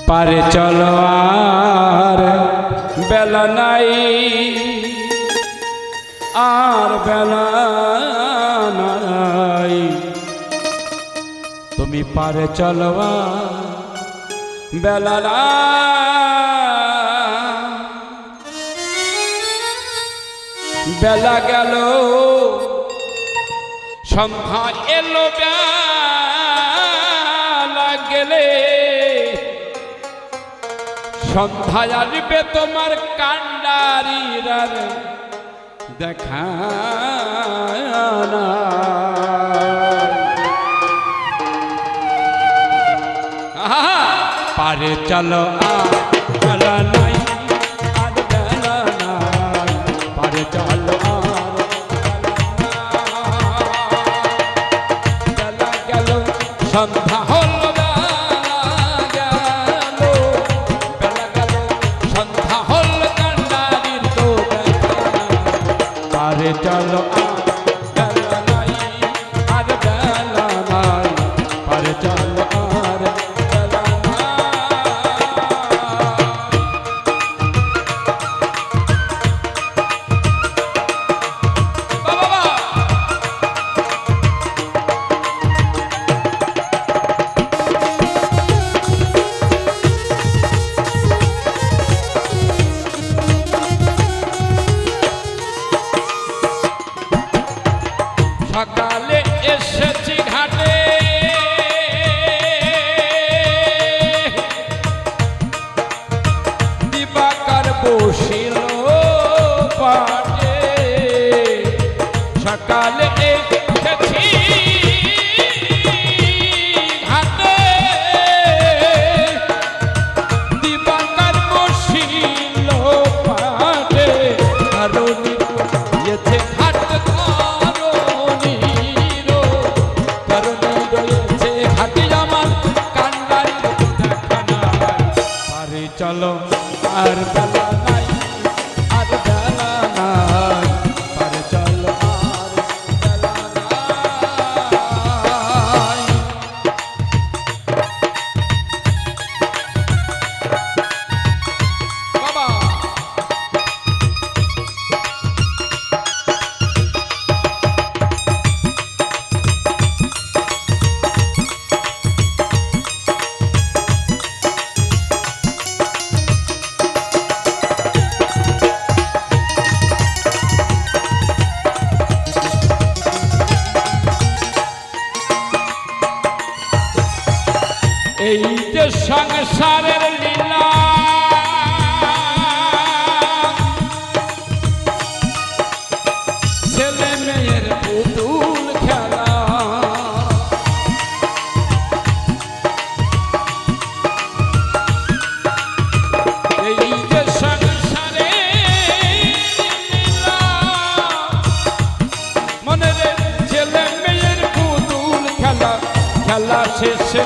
পারে চলো আর বেলা নাই, আর বেলা নাই, তুমি পারে চলো আর বেলা নাই। বেলা গেল সন্ধ্যা এলো, বেলা গেলে সন্ধ্যায় আসবে তোমার কান্ডারির দেখা না। পারে চলো আর বেলা নাই, আর বেলা নাই, পারে চলো আর বেলা গেল সন্ধ্যা হল, বেলা গেল সন্ধ্যা হল, কান্ডারির তো পারে চলো আর বেলা নাই, আর বেলা নাই, পারে চলো আর বেলা সকালে এসেছি ঘাটে, দিবাকর বসিল পাটে। সকালে এসেছি ঘাটে, দিবাকর বসিল পাটে। কারণে যেতে ঘাট চলো আর বেলা নাই, আর বেলা নাই, পারে চলো আর বেলা নাই। বাবা এই যে সংসারের লীলা, ছেলে মেয়ের পুতুল খেলা, এই যে সংসারের লীলা, মনে রে ছেলে মেয়ের পুতুল খেলা, খেলা শেষে